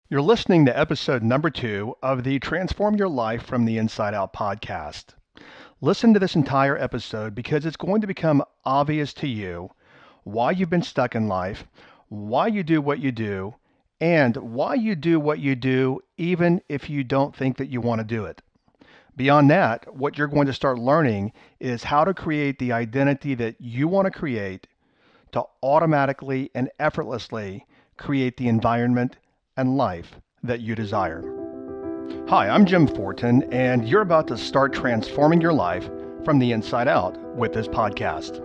You're listening to episode number 2 of the Transform Your Life from the Inside Out podcast. Listen to this entire episode because it's going to become obvious to you why you've been stuck in life, why you do what you do, and why you do what you do even if you don't think that you want to do it. Beyond that, what you're going to start learning is how to create the identity that you want to create to automatically and effortlessly create the environment and life that you desire. Hi, I'm Jim Fortin, and you're about to start transforming your life from the inside out with this podcast.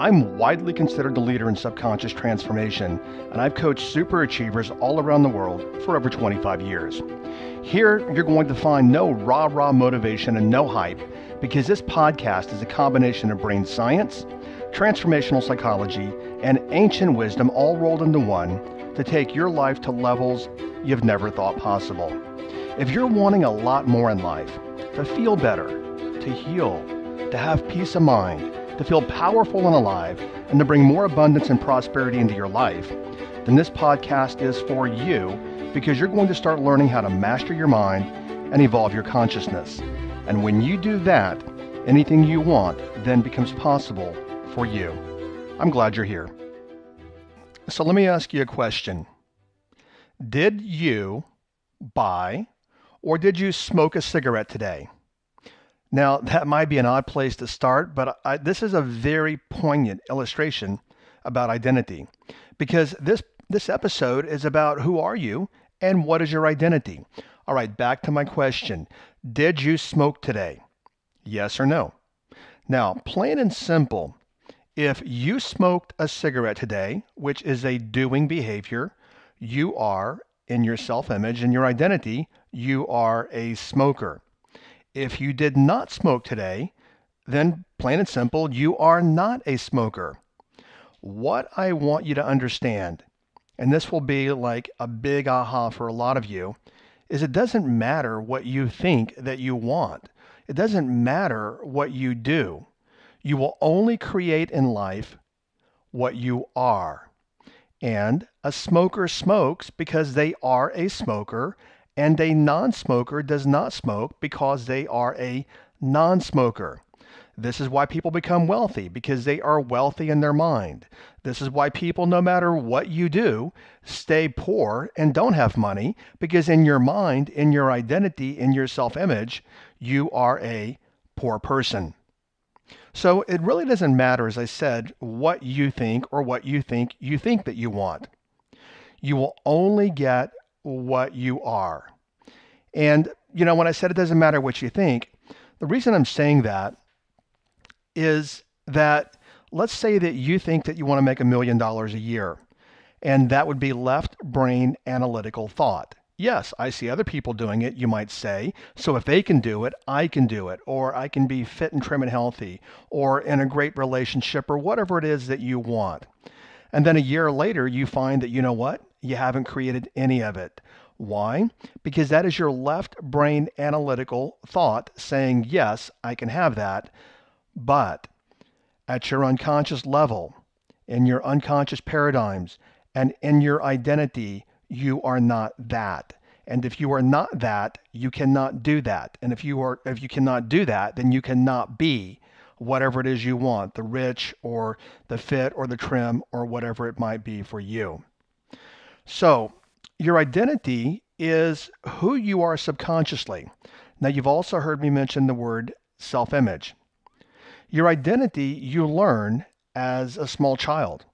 I'm widely considered the leader in subconscious transformation, and I've coached super achievers all around the world for over 25 years. Here, you're going to find no rah-rah motivation and no hype, because this podcast is a combination of brain science, transformational psychology, and ancient wisdom all rolled into one to take your life to levels you've never thought possible. If you're wanting a lot more in life, to feel better, to heal, to have peace of mind, to feel powerful and alive, and to bring more abundance and prosperity into your life, then this podcast is for you because you're going to start learning how to master your mind and evolve your consciousness. And when you do that, anything you want then becomes possible for you. I'm glad you're here. So let me ask you a question. Did you buy or did you smoke a cigarette today? Now, that might be an odd place to start, but this is a very poignant illustration about identity because this episode is about who are you and what is your identity. All right, back to my question. Did you smoke today? Yes or no? Now, plain and simple, if you smoked a cigarette today, which is a doing behavior, you are, in your self-image and your identity, you are a smoker. If you did not smoke today, then plain and simple, you are not a smoker. What I want you to understand, and this will be like a big aha for a lot of you, is it doesn't matter what you think that you want. It doesn't matter what you do. You will only create in life what you are. And a smoker smokes because they are a smoker, and a non-smoker does not smoke because they are a non-smoker. This is why people become wealthy, because they are wealthy in their mind. This is why people, no matter what you do, stay poor and don't have money, because in your mind, in your identity, in your self-image, you are a poor person. So it really doesn't matter, as I said, what you think or what you think that you want. You will only get what you are. And, when I said it doesn't matter what you think, the reason I'm saying that is that let's say that you think that you want to make $1 million a year, and that would be left brain analytical thought. Yes, I see other people doing it, you might say. So if they can do it, I can do it. Or I can be fit and trim and healthy, or in a great relationship, or whatever it is that you want. And then a year later, you find that, you know what? You haven't created any of it. Why? Because that is your left brain analytical thought saying, yes, I can have that. But at your unconscious level, in your unconscious paradigms, and in your identity, you are not that. And if you are not that, you cannot do that. And if you cannot do that, then you cannot be whatever it is you want, the rich or the fit or the trim or whatever it might be for you. So your identity is who you are subconsciously. Now, you've also heard me mention the word self-image. Your identity you learn as a small child.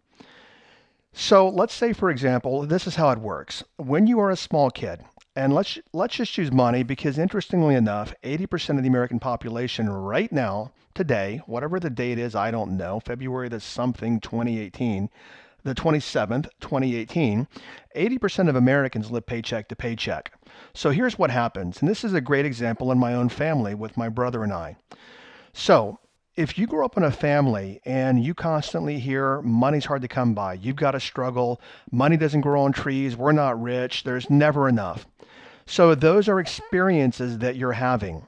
So let's say, for example, this is how it works. When you are a small kid, and let's just use money because interestingly enough, 80% of the American population right now, today, whatever the date is, I don't know, February the something 2018, the 27th, 2018, 80% of Americans live paycheck to paycheck. So here's what happens, and this is a great example in my own family with my brother and I. So if you grow up in a family and you constantly hear money's hard to come by, you've got to struggle, money doesn't grow on trees, we're not rich, there's never enough. So those are experiences that you're having.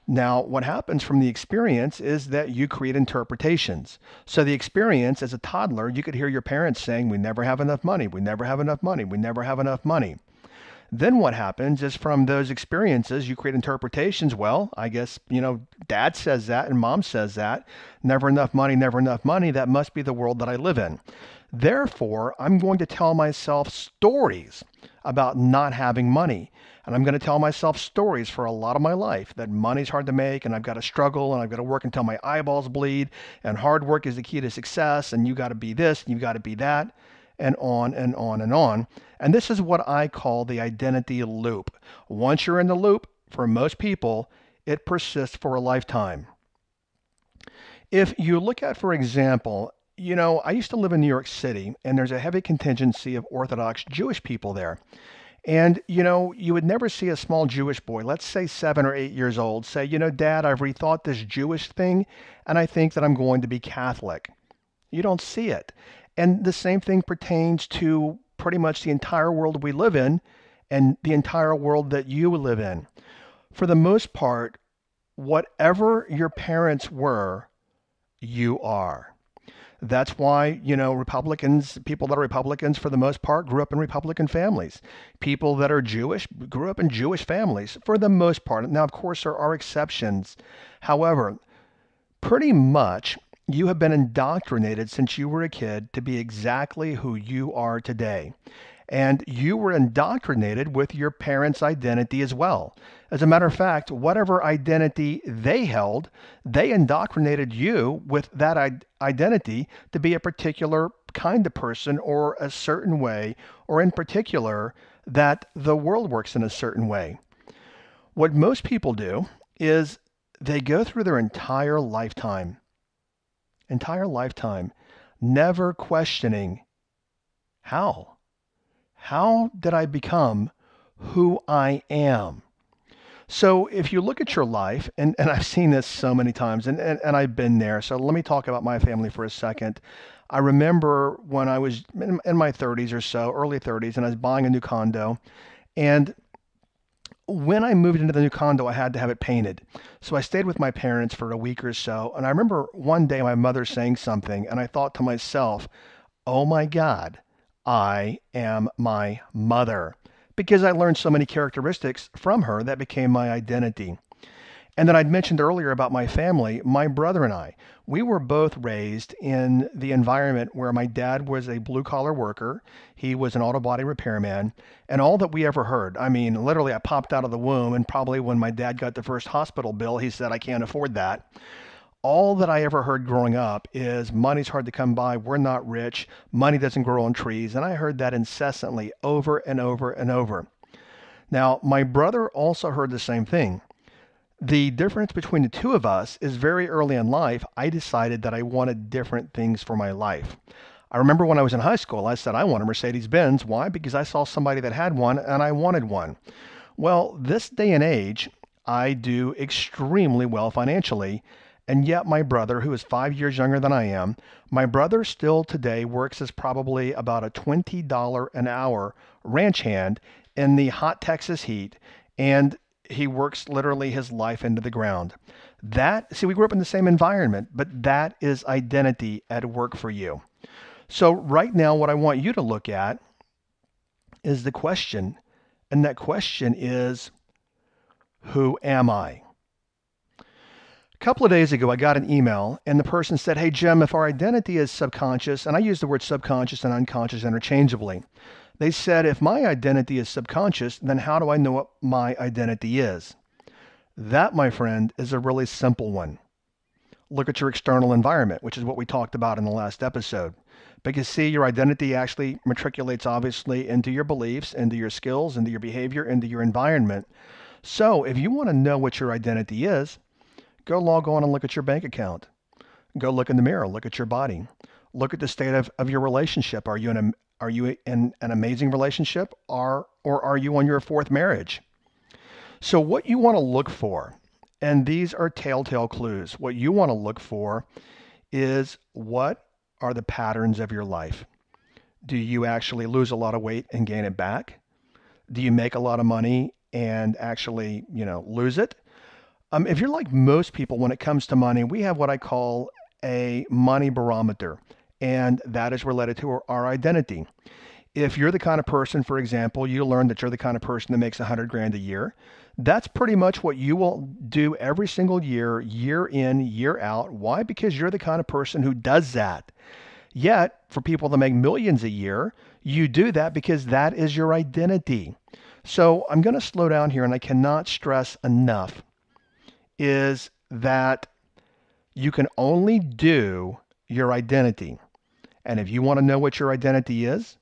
Now, what happens from the experience is that you create interpretations. So the experience as a toddler, you could hear your parents saying, we never have enough money, we never have enough money, we never have enough money. Then what happens is from those experiences, you create interpretations. Well, I guess, dad says that and mom says that. Never enough money, never enough money. That must be the world that I live in. Therefore, I'm going to tell myself stories about not having money. And I'm going to tell myself stories for a lot of my life that money's hard to make and I've got to struggle and I've got to work until my eyeballs bleed and hard work is the key to success and you got to be this and you got to be that and on and on and on. And this is what I call the identity loop. Once you're in the loop, for most people, it persists for a lifetime. If you look at, for example, I used to live in New York City and there's a heavy contingency of Orthodox Jewish people there. And, you would never see a small Jewish boy, let's say 7 or 8 years old, say, Dad, I've rethought this Jewish thing, and I think that I'm going to be Catholic. You don't see it. And the same thing pertains to pretty much the entire world we live in and the entire world that you live in. For the most part, whatever your parents were, you are. That's why, Republicans, people that are Republicans for the most part grew up in Republican families. People that are Jewish grew up in Jewish families for the most part. Now, of course, there are exceptions. However, pretty much you have been indoctrinated since you were a kid to be exactly who you are today. And you were indoctrinated with your parents' identity as well. As a matter of fact, whatever identity they held, they indoctrinated you with that identity to be a particular kind of person or a certain way, or in particular, that the world works in a certain way. What most people do is they go through their entire lifetime, never questioning how. How did I become who I am? So if you look at your life, and I've seen this so many times, and I've been there. So let me talk about my family for a second. I remember when I was in my 30s or so, early 30s, and I was buying a new condo. And when I moved into the new condo, I had to have it painted. So I stayed with my parents for a week or so. And I remember one day my mother saying something, and I thought to myself, oh my God, I am my mother, because I learned so many characteristics from her that became my identity. And then I'd mentioned earlier about my family, my brother and I, we were both raised in the environment where my dad was a blue collar worker. He was an auto body repairman. And all that we ever heard, I mean, literally I popped out of the womb and probably when my dad got the first hospital bill, he said, I can't afford that. All that I ever heard growing up is money's hard to come by. We're not rich. Money doesn't grow on trees. And I heard that incessantly over and over and over. Now, my brother also heard the same thing. The difference between the two of us is very early in life, I decided that I wanted different things for my life. I remember when I was in high school, I said, I want a Mercedes-Benz. Why? Because I saw somebody that had one and I wanted one. Well, this day and age, I do extremely well financially. And yet my brother, who is 5 years younger than I am, my brother still today works as probably about a $20 an hour ranch hand in the hot Texas heat. And he works literally his life into the ground. We grew up in the same environment, but that is identity at work for you. So right now, what I want you to look at is the question. And that question is, who am I? A couple of days ago, I got an email and the person said, hey, Jim, if our identity is subconscious, and I use the word subconscious and unconscious interchangeably. They said, if my identity is subconscious, then how do I know what my identity is? That, my friend, is a really simple one. Look at your external environment, which is what we talked about in the last episode. Because see, your identity actually matriculates obviously into your beliefs, into your skills, into your behavior, into your environment. So if you want to know what your identity is, go log on and look at your bank account. Go look in the mirror, look at your body. Look at the state of your relationship. Are you in an amazing relationship or are you on your fourth marriage? So what you want to look for, and these are telltale clues, what you want to look for is what are the patterns of your life? Do you actually lose a lot of weight and gain it back? Do you make a lot of money and actually, lose it? If you're like most people when it comes to money, we have what I call a money barometer, and that is related to our identity. If you're the kind of person, for example, you learn that you're the kind of person that makes 100 grand a year, that's pretty much what you will do every single year, year in, year out. Why? Because you're the kind of person who does that. Yet, for people that make millions a year, you do that because that is your identity. So I'm going to slow down here, and I cannot stress enough is that you can only do your identity. And if you want to know what your identity is,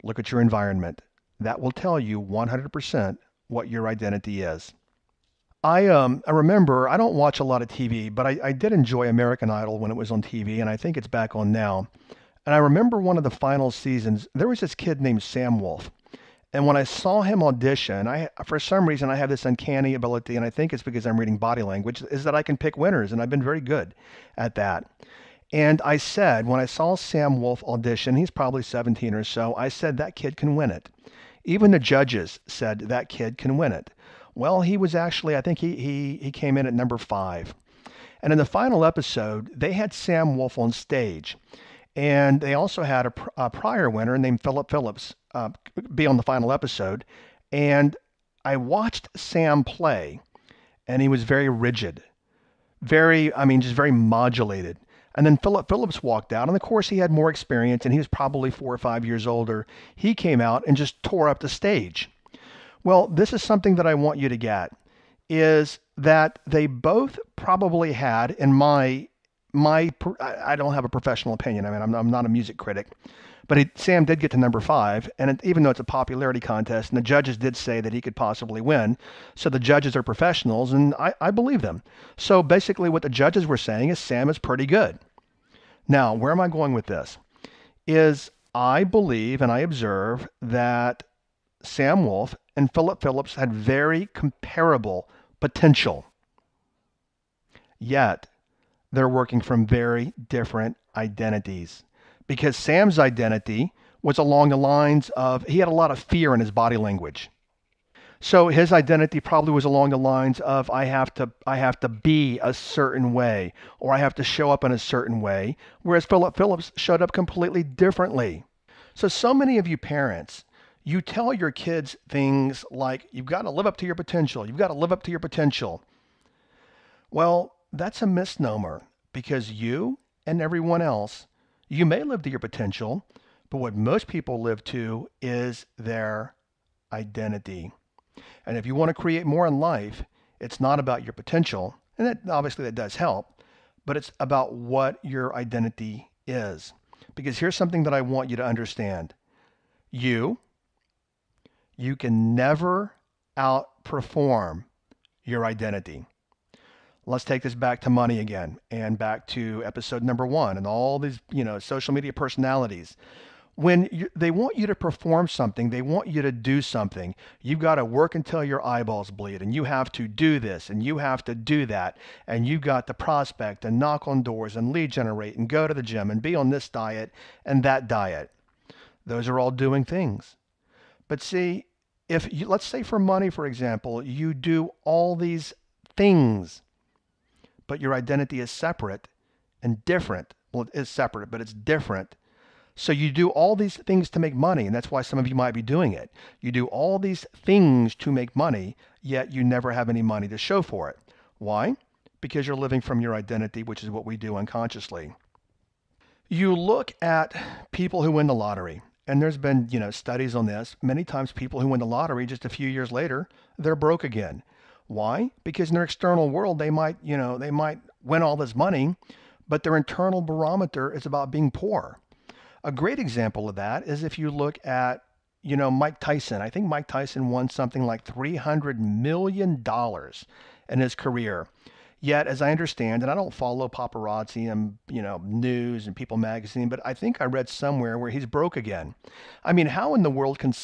look at your environment. That will tell you 100% what your identity is. I remember, I don't watch a lot of TV, but I did enjoy American Idol when it was on TV, and I think it's back on now. And I remember one of the final seasons, there was this kid named Sam Wolf. And when I saw him audition, for some reason I have this uncanny ability, and I think it's because I'm reading body language, is that I can pick winners, and I've been very good at that. And I said, when I saw Sam Wolf audition, he's probably 17 or so, I said that kid can win it. Even the judges said that kid can win it. Well, he was actually, I think he came in at number 5. And in the final episode, they had Sam Wolf on stage. And they also had a prior winner named Philip Phillips be on the final episode. And I watched Sam play, and he was very rigid, just very modulated. And then Philip Phillips walked out, and of course he had more experience, and he was probably 4 or 5 years older. He came out and just tore up the stage. Well, this is something that I want you to get, is that they both probably had, in I don't have a professional opinion. I mean, I'm not a music critic, but Sam did get to number 5, and even though it's a popularity contest, and the judges did say that he could possibly win, so the judges are professionals, and I believe them. So basically what the judges were saying is Sam is pretty good. Now, where am I going with this? Is I believe and I observe that Sam Wolf and Philip Phillips had very comparable potential. Yet, they're working from very different identities. Because Sam's identity was along the lines of, he had a lot of fear in his body language. So his identity probably was along the lines of, I have to be a certain way, or I have to show up in a certain way, whereas Philip Phillips showed up completely differently. So many of you parents, you tell your kids things like, you've got to live up to your potential. You've got to live up to your potential. Well, that's a misnomer, because you and everyone else, you may live to your potential, but what most people live to is their identity. And if you want to create more in life, it's not about your potential, and obviously that does help, but it's about what your identity is. Because here's something that I want you to understand. You can never outperform your identity. Let's take this back to money again, and back to episode number 1 and all these, social media personalities. When they want you to perform something, they want you to do something, you've got to work until your eyeballs bleed, and you have to do this, and you have to do that, and you've got to prospect and knock on doors and lead generate and go to the gym and be on this diet and that diet. Those are all doing things. But see, let's say for money, for example, you do all these things, but your identity is separate and different. Well, it is separate, but it's different. So you do all these things to make money, and that's why some of you might be doing it. You do all these things to make money, yet you never have any money to show for it. Why? Because you're living from your identity, which is what we do unconsciously. You look at people who win the lottery, and there's been, studies on this. Many times people who win the lottery, just a few years later, they're broke again. Why? Because in their external world, they might win all this money, but their internal barometer is about being poor. A great example of that is if you look at, Mike Tyson. I think Mike Tyson won something like $300 million in his career. Yet, as I understand, and I don't follow paparazzi and, news and People magazine, but I think I read somewhere where he's broke again. I mean, how in the world can they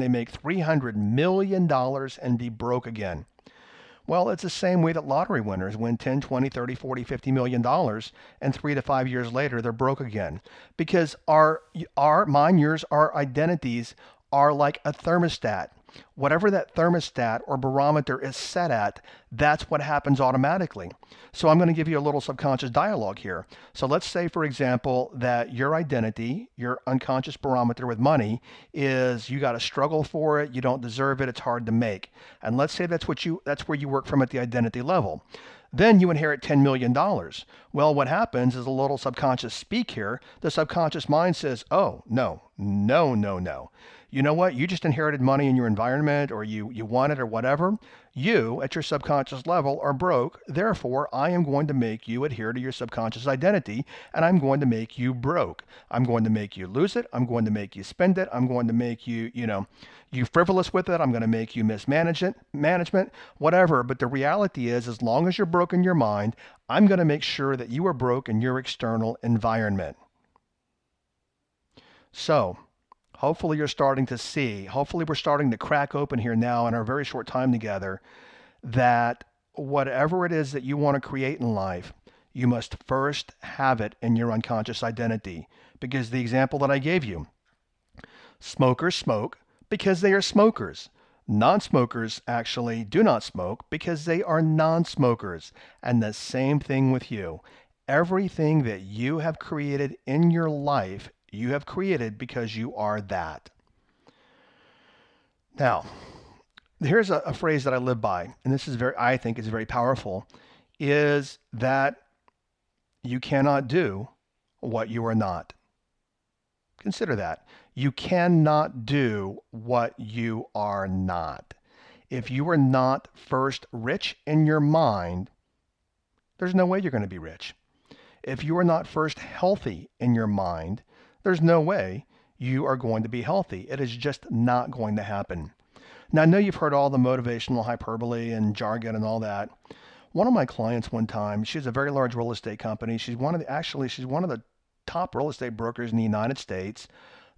make $300 million and be broke again? Well, it's the same way that lottery winners win 10, 20, 30, 40, 50 million dollars, and 3 to 5 years later they're broke again. Because our identities are like a thermostat. Whatever that thermostat or barometer is set at, that's what happens automatically. So I'm going to give you a little subconscious dialogue here. So let's say, for example, that your identity, your unconscious barometer with money is you got to struggle for it, you don't deserve it, it's hard to make. And let's say that's where you work from at the identity level. Then you inherit $10 million. Well, what happens is a little subconscious speak here. The subconscious mind says, oh, no, no, no, no. You know what? You just inherited money in your environment, or you won it or whatever. You, at your subconscious level, are broke. Therefore, I am going to make you adhere to your subconscious identity, and I'm going to make you broke. I'm going to make you lose it. I'm going to make you spend it. I'm going to make you, you frivolous with it. I'm going to make you mismanage it, management, whatever. But the reality is, as long as you're broke in your mind, I'm going to make sure that you are broke in your external environment. So, hopefully you're starting to see, hopefully we're starting to crack open here now in our very short time together, that whatever it is that you want to create in life, you must first have it in your unconscious identity. Because the example that I gave you, smokers smoke because they are smokers. Non-smokers actually do not smoke because they are non-smokers. And the same thing with you. Everything that you have created in your life, you have created because you are that. Now, here's a phrase that I live by, and this is I think is very powerful, is that you cannot do what you are not. Consider that. You cannot do what you are not. If you are not first rich in your mind, there's no way you're going to be rich. If you are not first healthy in your mind, there's no way you are going to be healthy. It is just not going to happen. Now, I know you've heard all the motivational hyperbole and jargon and all that. One of my clients one time, she has a very large real estate company. She's one of the top real estate brokers in the United States.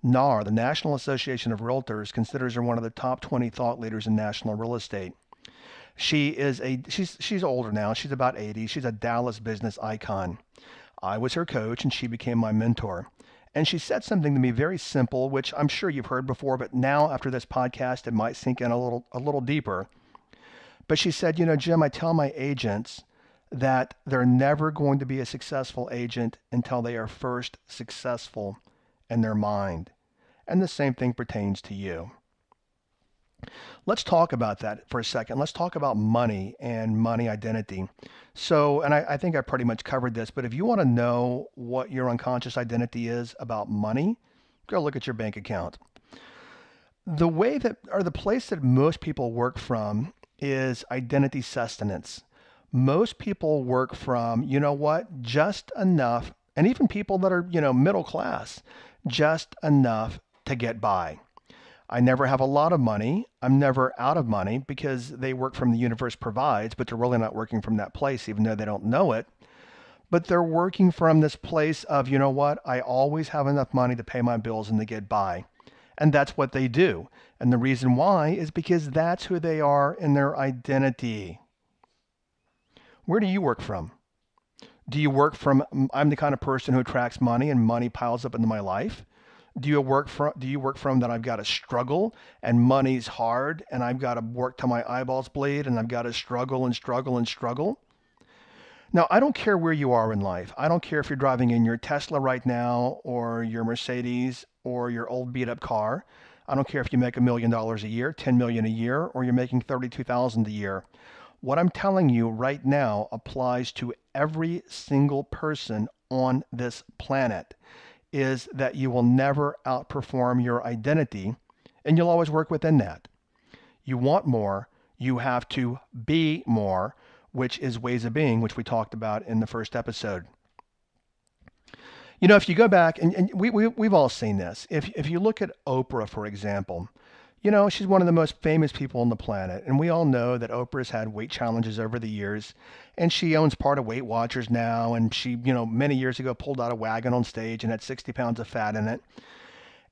NAR, the National Association of Realtors, considers her one of the top 20 thought leaders in national real estate. She's older now. She's about 80. She's a Dallas business icon. I was her coach and she became my mentor. And she said something to me very simple, which I'm sure you've heard before, but now after this podcast, it might sink in a little deeper. But she said, Jim, I tell my agents that they're never going to be a successful agent until they are first successful in their mind. And the same thing pertains to you. Let's talk about that for a second. Let's talk about money and money identity. So, and I think I pretty much covered this, but if you want to know what your unconscious identity is about money, go look at your bank account. The place that most people work from is identity sustenance. Most people work from, just enough, and even people that are, middle class, just enough to get by. I never have a lot of money. I'm never out of money because they work from the universe provides, but they're really not working from that place, even though they don't know it. But they're working from this place of, I always have enough money to pay my bills and to get by. And that's what they do. And the reason why is because that's who they are in their identity. Where do you work from? Do you work from, I'm the kind of person who attracts money and money piles up into my life? Do you work from that I've got to struggle and money's hard and I've got to work till my eyeballs bleed and I've got to struggle and struggle and struggle? Now, I don't care where you are in life. I don't care if you're driving in your Tesla right now or your Mercedes or your old beat up car. I don't care if you make $1 million a year, $10 million a year, or you're making $32,000 a year. What I'm telling you right now applies to every single person on this planet. Is that you will never outperform your identity, and you'll always work within that. You want more, you have to be more, which is ways of being, which we talked about in the first episode. If you go back, and we've all seen this. If you look at Oprah, for example, she's one of the most famous people on the planet, and we all know that Oprah's had weight challenges over the years, and she owns part of Weight Watchers now, and she, many years ago pulled out a wagon on stage and had 60 pounds of fat in it.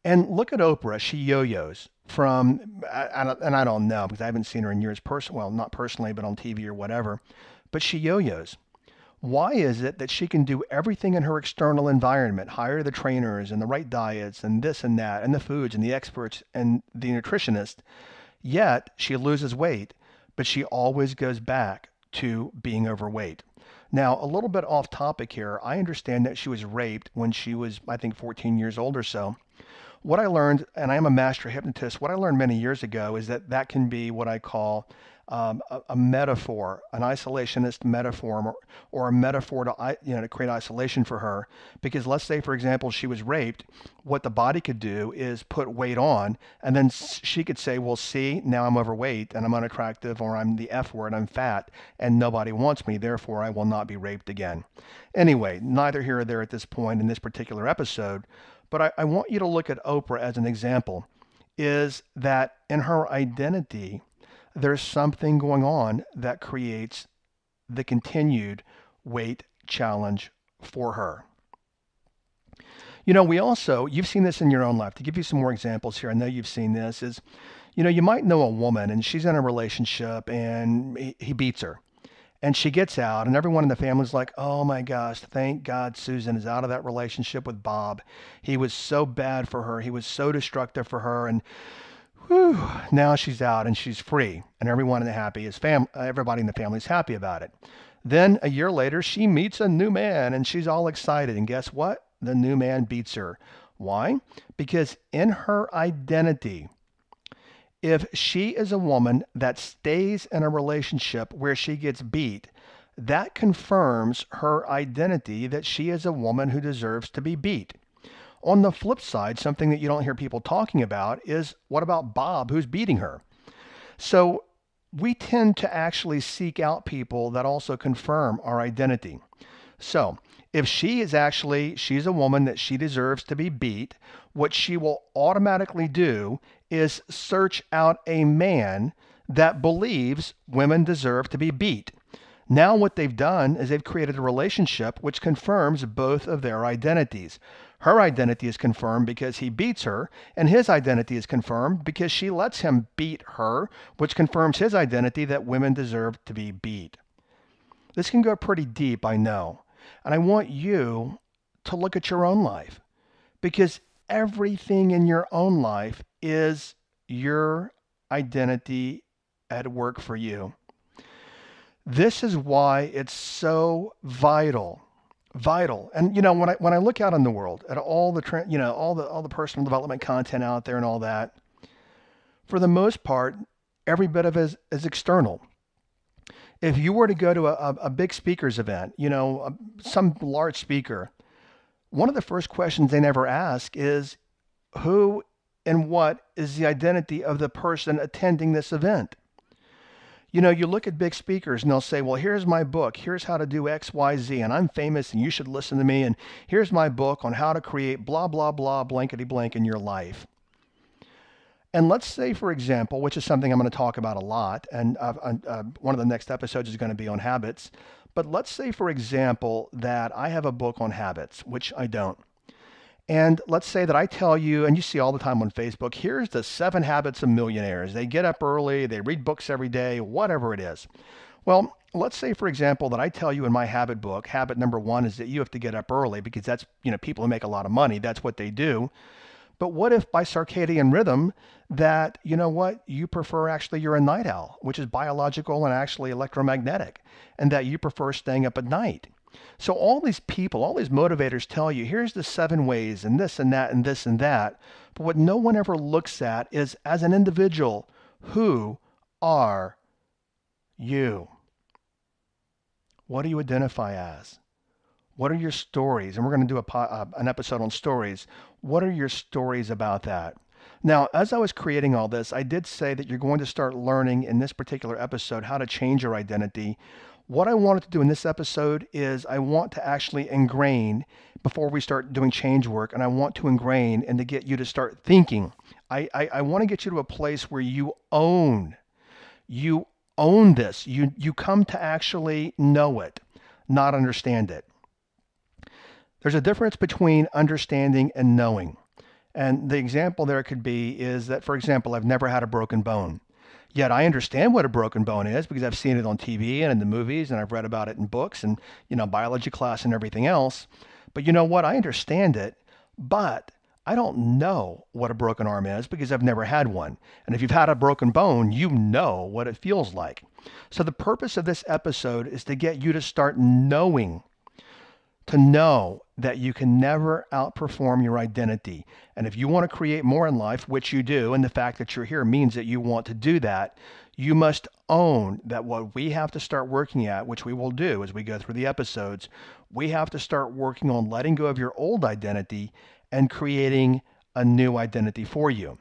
And look at Oprah, she yo-yos from, and I don't know, because I haven't seen her in years, well, not personally, but on TV or whatever, but she yo-yos. Why is it that she can do everything in her external environment, hire the trainers and the right diets and this and that and the foods and the experts and the nutritionists, Yet she loses weight, but she always goes back to being overweight. Now, a little bit off topic here. I understand that she was raped when she was, I think, 14 years old or so. What I learned, and I am a master hypnotist, what I learned many years ago is that that can be what I call a metaphor, an isolationist metaphor, or a metaphor to create isolation for her. Because let's say, for example, she was raped, what the body could do is put weight on, and then she could say, well, see, now I'm overweight and I'm unattractive, or I'm the F word, I'm fat, and nobody wants me, therefore I will not be raped again. Anyway, neither here or there at this point in this particular episode, but I want you to look at Oprah as an example, is that in her identity, there's something going on that creates the continued weight challenge for her. You've seen this in your own life. To give you some more examples here, I know you've seen this, is, you might know a woman and she's in a relationship and he beats her. And she gets out, and everyone in the family's like, oh my gosh, thank God Susan is out of that relationship with Bob. He was so bad for her. He was so destructive for her. And whew, now she's out and she's free. And everybody in the family is happy about it. Then a year later, she meets a new man and she's all excited. And guess what? The new man beats her. Why? Because in her identity, if she is a woman that stays in a relationship where she gets beat, that confirms her identity that she is a woman who deserves to be beat. On the flip side, something that you don't hear people talking about is, what about Bob, who's beating her? So we tend to actually seek out people that also confirm our identity. So if she's a woman that she deserves to be beat, what she will automatically do is search out a man that believes women deserve to be beat. Now what they've done is they've created a relationship which confirms both of their identities. Her identity is confirmed because he beats her, and his identity is confirmed because she lets him beat her, which confirms his identity that women deserve to be beat. This can go pretty deep, I know. And I want you to look at your own life, because everything in your own life is your identity at work for you. This is why it's so vital. And when I look out in the world at all the personal development content out there and all that, for the most part, every bit of it is external. If you were to go to a big speakers event, some large speaker, one of the first questions they never ask is, who and what is the identity of the person attending this event? You look at big speakers and they'll say, well, here's my book. Here's how to do X, Y, Z. And I'm famous and you should listen to me. And here's my book on how to create blah, blah, blah, blankety blank in your life. And let's say, for example, which is something I'm going to talk about a lot, and one of the next episodes is going to be on habits. But let's say, for example, that I have a book on habits, which I don't. And let's say that I tell you, and you see all the time on Facebook, here's the 7 habits of millionaires. They get up early, they read books every day, whatever it is. Well, let's say, for example, that I tell you in my habit book, habit number 1 is that you have to get up early, because that's, people who make a lot of money, that's what they do. But what if by circadian rhythm that, you prefer actually you're a night owl, which is biological and actually electromagnetic, and that you prefer staying up at night? So all these people, all these motivators tell you, here's the 7 ways and this and that and this and that. But what no one ever looks at is, as an individual, who are you? What do you identify as? What are your stories? And we're going to do an episode on stories. What are your stories about that? Now, as I was creating all this, I did say that you're going to start learning in this particular episode how to change your identity. What I wanted to do in this episode is I want to actually ingrain, before we start doing change work, and I want to ingrain and to get you to start thinking. I want to get you to a place where you own this. You come to actually know it, not understand it. There's a difference between understanding and knowing. And the example there could be is that, for example, I've never had a broken bone. Yet I understand what a broken bone is because I've seen it on TV and in the movies, and I've read about it in books and, biology class and everything else. But you know what? I understand it, but I don't know what a broken arm is because I've never had one. And if you've had a broken bone, you know what it feels like. So the purpose of this episode is to get you to start knowing, to know that you can never outperform your identity. And if you want to create more in life, which you do, and the fact that you're here means that you want to do that, you must own that what we have to start working at, which we will do as we go through the episodes, we have to start working on letting go of your old identity and creating a new identity for you.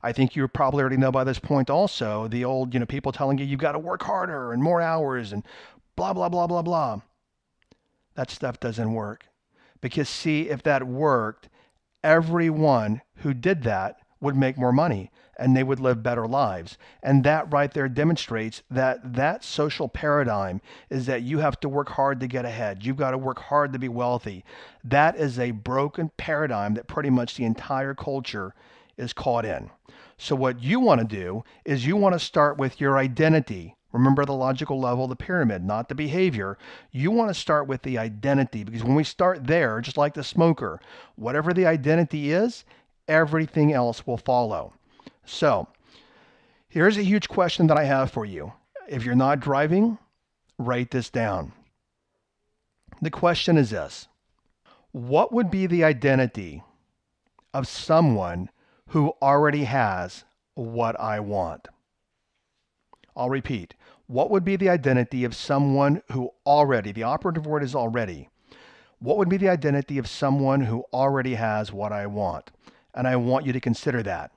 I think you probably already know by this point also the old, people telling you you've got to work harder and more hours and blah, blah, blah, blah, blah. That stuff doesn't work. Because see, if that worked, everyone who did that would make more money and they would live better lives. And that right there demonstrates that social paradigm is that you have to work hard to get ahead. You've got to work hard to be wealthy. That is a broken paradigm that pretty much the entire culture is caught in. So what you want to do is you want to start with your identity. Remember the logical level of the pyramid, not the behavior. You want to start with the identity, because when we start there, just like the smoker, whatever the identity is, everything else will follow. So here's a huge question that I have for you. If you're not driving, write this down. The question is this: what would be the identity of someone who already has what I want? I'll repeat. What would be the identity of someone who already, the operative word is already. What would be the identity of someone who already has what I want? And I want you to consider that.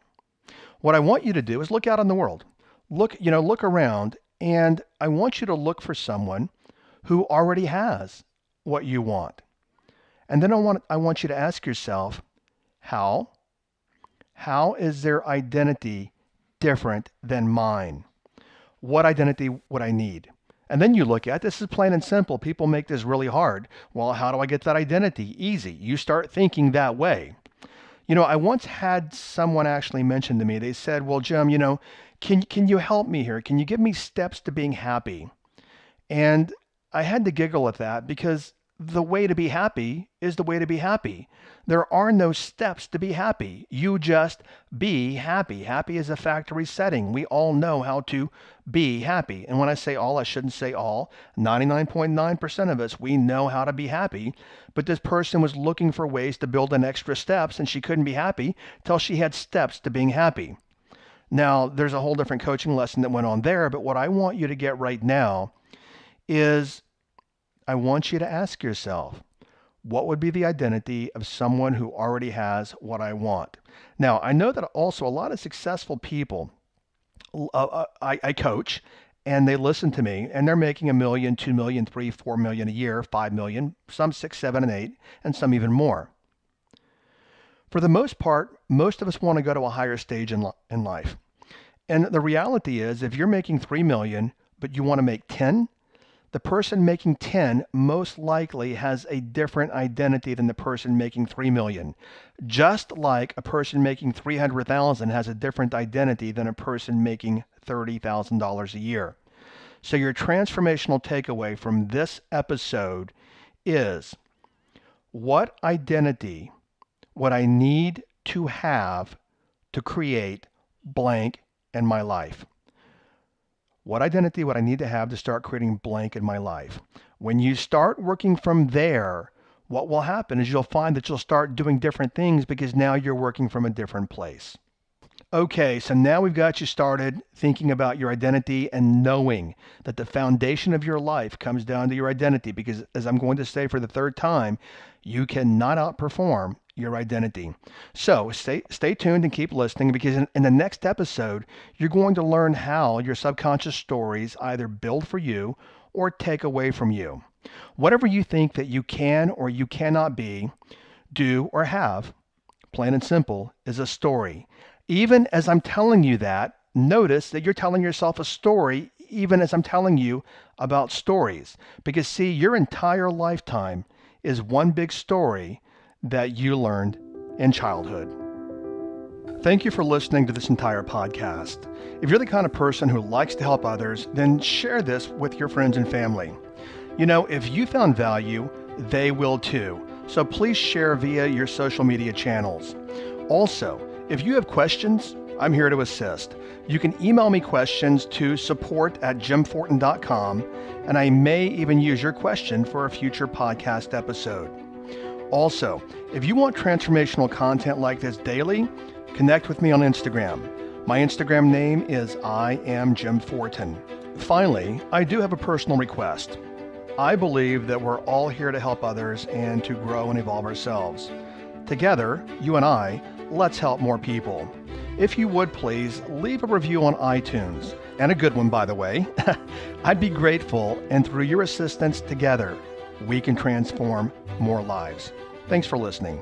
What I want you to do is look out in the world. Look around, and I want you to look for someone who already has what you want. And then I want you to ask yourself, how is their identity different than mine? What identity would I need? And then you look at, this is plain and simple. People make this really hard. Well, how do I get that identity? Easy. You start thinking that way. I once had someone actually mention to me, they said, well, Jim, can you help me here? Can you give me steps to being happy? And I had to giggle at that because the way to be happy is the way to be happy. There are no steps to be happy. You just be happy. Happy is a factory setting. We all know how to be happy. And when I say all, I shouldn't say all. 99.9% of us, we know how to be happy. But this person was looking for ways to build in extra steps, and she couldn't be happy till she had steps to being happy. Now, there's a whole different coaching lesson that went on there, but what I want you to get right now is I want you to ask yourself, what would be the identity of someone who already has what I want? Now, I know that also a lot of successful people I coach, and they listen to me, and they're making $1 million, $2 million, $3 million, $4 million a year, $5 million, some 6, 7, and 8, and some even more. For the most part, most of us want to go to a higher stage in life. And the reality is, if you're making $3 million, but you want to make 10, the person making 10 most likely has a different identity than the person making 3 million. Just like a person making 300,000 has a different identity than a person making $30,000 a year. So your transformational takeaway from this episode is, what identity would I need to have to create blank in my life? What identity would I need to have to start creating blank in my life? When you start working from there, what will happen is you'll find that you'll start doing different things because now you're working from a different place. Okay, so now we've got you started thinking about your identity and knowing that the foundation of your life comes down to your identity, because as I'm going to say for the third time, you cannot outperform your identity. So stay tuned and keep listening, because in the next episode, you're going to learn how your subconscious stories either build for you or take away from you. Whatever you think that you can or you cannot be, do, or have, plain and simple, is a story. Even as I'm telling you that, notice that you're telling yourself a story even as I'm telling you about stories. Because see, your entire lifetime is one big story that you learned in childhood. Thank you for listening to this entire podcast. If you're the kind of person who likes to help others, then share this with your friends and family. If you found value, they will too. so please share via your social media channels. Also, if you have questions, I'm here to assist. You can email me questions to support@jimfortin.com, and I may even use your question for a future podcast episode. Also, if you want transformational content like this daily, connect with me on Instagram. My Instagram name is I am Jim Fortin. Finally, I do have a personal request. I believe that we're all here to help others and to grow and evolve ourselves. Together, you and I, let's help more people. If you would please leave a review on iTunes, and a good one, by the way. I'd be grateful, and through your assistance together, we can transform more lives. Thanks for listening.